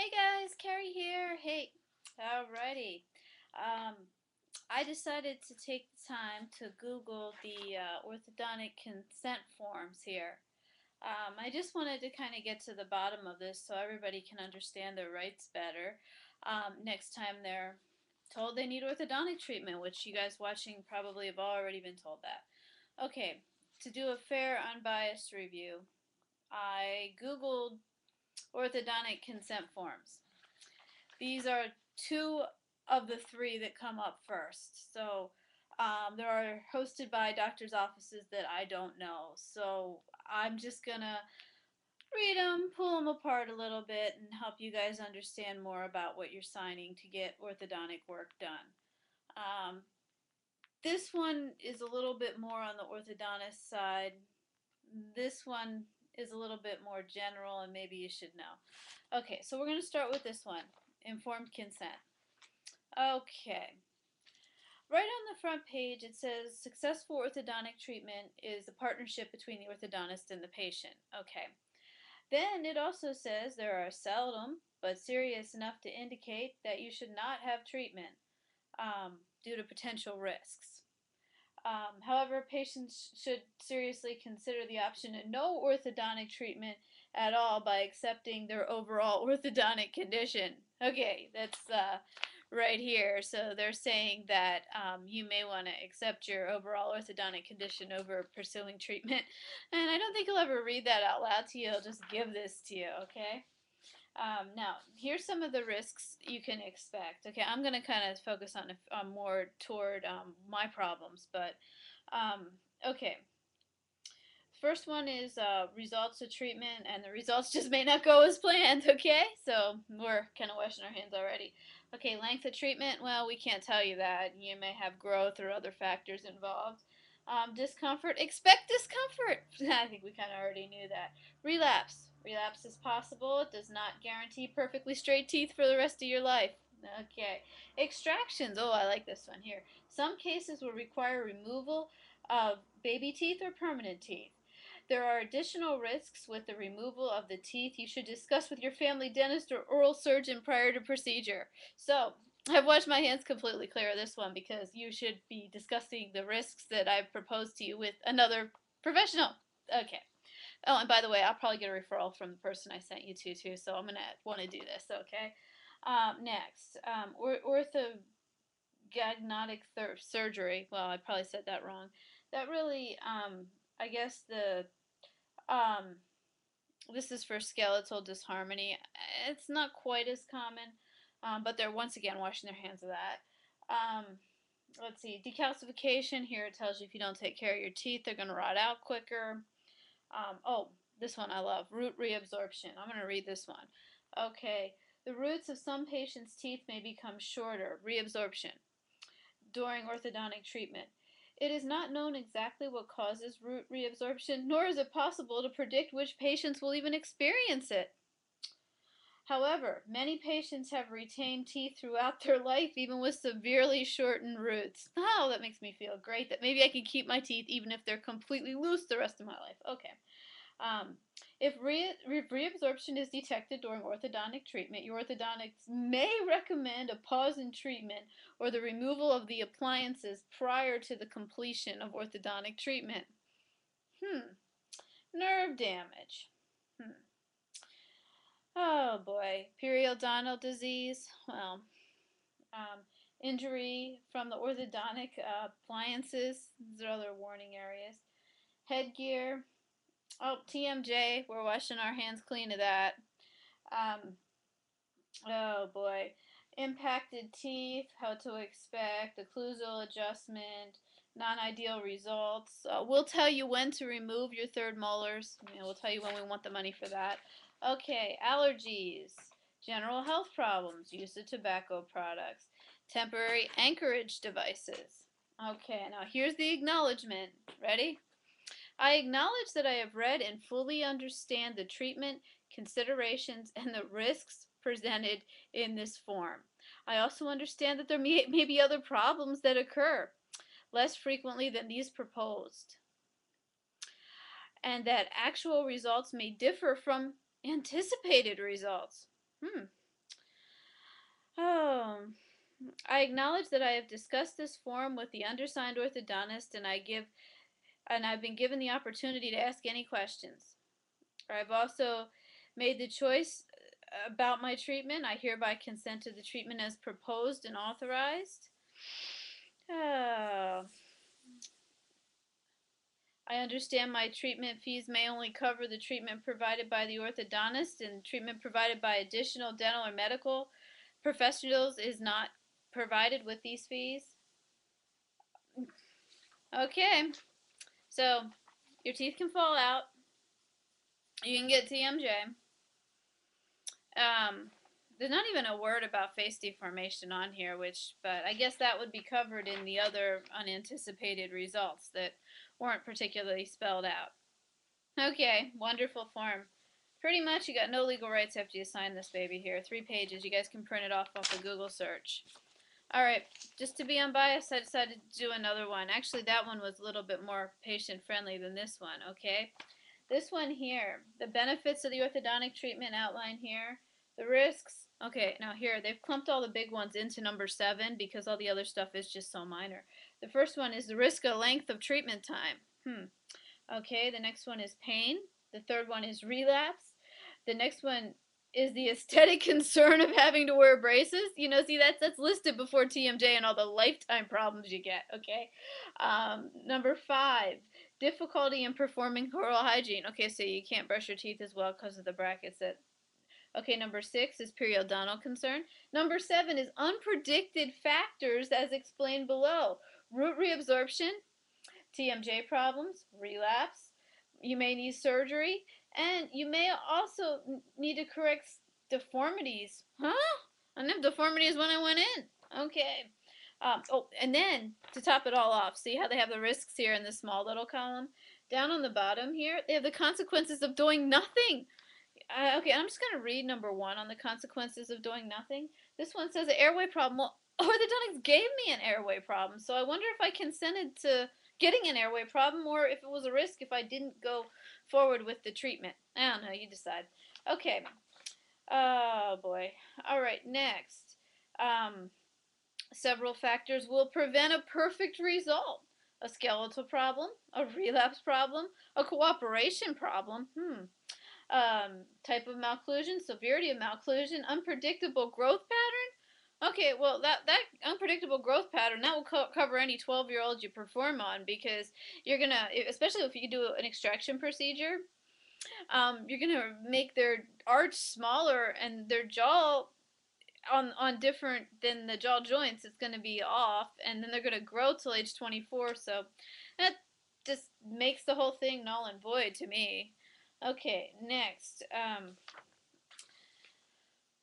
Hey guys, Carrie here. Hey, alrighty. Um, I decided to take the time to Google the orthodontic consent forms here. I just wanted to kind of get to the bottom of this so everybody can understand their rights better next time they're told they need orthodontic treatment, which you guys watching probably have already been told that. Okay, to do a fair, unbiased review, I Googled orthodontic consent forms. These are two of the three that come up first. So they are hosted by doctors' offices that I don't know. So I'm just going to read them, pull them apart a little bit, and help you guys understand more about what you're signing to get orthodontic work done. Um, this one is a little bit more on the orthodontist side. This one is a little bit more general, and maybe you should know. Okay, so we're going to start with this one, informed consent. Okay. Right on the front page, it says successful orthodontic treatment is a partnership between the orthodontist and the patient. Okay. Then it also says there are seldom but serious enough to indicate that you should not have treatment due to potential risks. However, patients should seriously consider the option of no orthodontic treatment at all by accepting their overall orthodontic condition. Okay, that's right here. So they're saying that you may want to accept your overall orthodontic condition over pursuing treatment. And I don't think you'll ever read that out loud to you. I'll just give this to you, okay? Now, here's some of the risks you can expect. Okay, I'm going to kind of focus on more toward my problems, but okay. First one is results of treatment, and the results just may not go as planned, okay? So we're kind of washing our hands already. Okay, length of treatment, well, we can't tell you that. You may have growth or other factors involved. Discomfort, expect discomfort. I think we kind of already knew that. Relapse. Relapse is possible. It does not guarantee perfectly straight teeth for the rest of your life. Okay. Extractions. Oh, I like this one here. Some cases will require removal of baby teeth or permanent teeth. There are additional risks with the removal of the teeth you should discuss with your family dentist or oral surgeon prior to procedure. So, I've washed my hands completely clear of this one because you should be discussing the risks that I've proposed to you with another professional. Okay. Oh, and by the way, I'll probably get a referral from the person I sent you to, too, so I'm going to want to do this, okay? Next, orthogagnotic surgery. Well, I probably said that wrong. That really, I guess um, this is for skeletal disharmony. It's not quite as common, but they're once again washing their hands of that. Um, let's see, decalcification. Here it tells you if you don't take care of your teeth, they're going to rot out quicker. Oh, this one I love, root reabsorption. I'm going to read this one. Okay, the roots of some patients' teeth may become shorter, reabsorption, during orthodontic treatment. It is not known exactly what causes root reabsorption, nor is it possible to predict which patients will even experience it. However, many patients have retained teeth throughout their life, even with severely shortened roots. Oh, that makes me feel great that maybe I can keep my teeth even if they're completely loose the rest of my life. Okay. Um, if reabsorption is detected during orthodontic treatment, your orthodontist may recommend a pause in treatment or the removal of the appliances prior to the completion of orthodontic treatment. Nerve damage. Hmm. Oh boy. Periodontal disease. Well, um, injury from the orthodontic appliances. These are other warning areas. Headgear. Oh, TMJ, we're washing our hands clean of that. Um, oh boy. Impacted teeth, how to expect, occlusal adjustment, non-ideal results. We'll tell you when to remove your third molars. We'll tell you when we want the money for that. Okay, allergies, general health problems, use of tobacco products, temporary anchorage devices. Okay, now here's the acknowledgement. Ready? I acknowledge that I have read and fully understand the treatment, considerations, and the risks presented in this form. I also understand that there may be other problems that occur less frequently than these proposed, and that actual results may differ from anticipated results. Oh, I acknowledge that I have discussed this form with the undersigned orthodontist, and I've been given the opportunity to ask any questions. I've also made the choice about my treatment. I hereby consent to the treatment as proposed and authorized. Oh, I understand my treatment fees may only cover the treatment provided by the orthodontist, and treatment provided by additional dental or medical professionals is not provided with these fees. Okay, so your teeth can fall out. You can get TMJ. There's not even a word about face deformation on here, but I guess that would be covered in the other unanticipated results that weren't particularly spelled out. Okay, wonderful form. Pretty much you got no legal rights after you sign this baby here. 3 pages. You guys can print it off a Google search. Alright, just to be unbiased, I decided to do another one. Actually, that one was a little bit more patient-friendly than this one, okay? This one here, the benefits of the orthodontic treatment outline here. The risks, okay, now here, they've clumped all the big ones into number 7 because all the other stuff is just so minor. The first one is the risk of length of treatment time. Okay, the next one is pain. The third one is relapse. The next one is the aesthetic concern of having to wear braces. You know, see, that's listed before TMJ and all the lifetime problems you get, okay? Number 5, difficulty in performing oral hygiene. Okay, so you can't brush your teeth as well because of the brackets that... Okay, number 6 is periodontal concern. Number 7 is unpredicted factors as explained below. Root reabsorption, TMJ problems, relapse, you may need surgery, and you may also need to correct deformities. Huh? I didn't have deformities when I went in. Okay. Oh, and then to top it all off, see how they have the risks here in this small little column? Down on the bottom here, they have the consequences of doing nothing. Okay, I'm just going to read number 1 on the consequences of doing nothing. This one says an airway problem. Well, orthodontics gave me an airway problem, so I wonder if I consented to getting an airway problem or if it was a risk if I didn't go forward with the treatment. I don't know, you decide. Okay. Oh boy. All right, next. Several factors will prevent a perfect result. A skeletal problem, a relapse problem, a cooperation problem. Type of malocclusion, severity of malocclusion, unpredictable growth pattern. Okay, well, that unpredictable growth pattern, that will cover any 12-year-old you perform on, because you're going to, especially if you do an extraction procedure, you're going to make their arch smaller and their jaw on different than the jaw joints. It's going to be off, and then they're going to grow till age 24, so that just makes the whole thing null and void to me. Okay, next.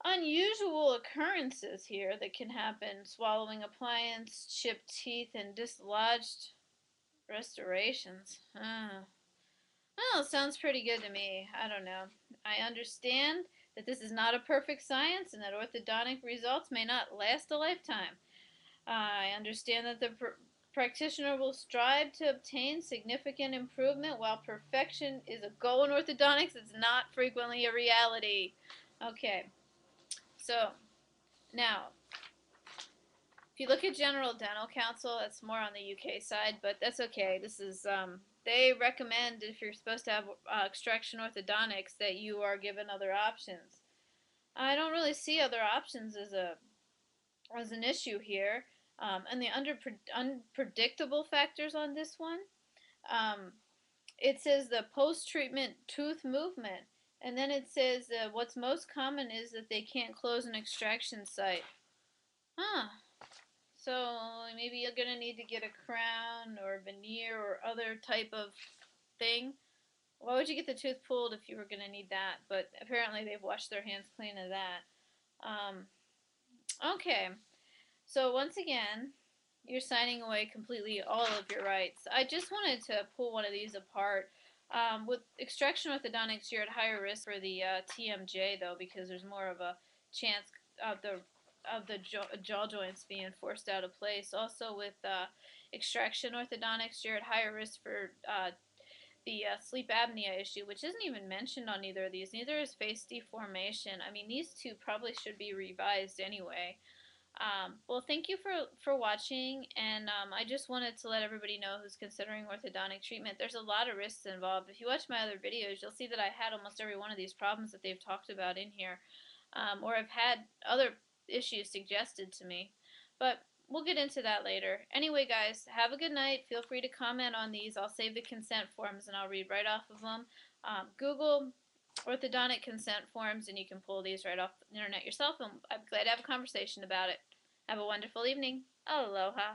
Unusual occurrences here that can happen: swallowing appliance, chipped teeth, and dislodged restorations. Well, sounds pretty good to me. I don't know. I understand that this is not a perfect science and that orthodontic results may not last a lifetime. I understand that the practitioner will strive to obtain significant improvement. While perfection is a goal in orthodontics, it's not frequently a reality. Okay, so now, if you look at General Dental Council, that's more on the UK side, but that's okay. This is, they recommend if you're supposed to have extraction orthodontics that you are given other options. I don't really see other options as an issue here. And the unpredictable factors on this one, it says the post-treatment tooth movement, and then it says what's most common is that they can't close an extraction site. Huh. So maybe you're going to need to get a crown or veneer or other type of thing. Why would you get the tooth pulled if you were going to need that? But apparently they've washed their hands clean of that. Okay. So once again, you're signing away completely all of your rights. I just wanted to pull one of these apart. With extraction orthodontics, you're at higher risk for the TMJ, though, because there's more of a chance of the jaw joints being forced out of place. Also, with extraction orthodontics, you're at higher risk for the sleep apnea issue, which isn't even mentioned on either of these. Neither is face deformation. I mean, these two probably should be revised anyway. Well, thank you for watching, and I just wanted to let everybody know who's considering orthodontic treatment. There's a lot of risks involved. If you watch my other videos, you'll see that I had almost every one of these problems that they've talked about in here, or I've had other issues suggested to me. But we'll get into that later. Anyway, guys, have a good night. Feel free to comment on these. I'll save the consent forms and I'll read right off of them. Google orthodontic consent forms and you can pull these right off the internet yourself, and I'm glad to have a conversation about it. Have a wonderful evening. Aloha.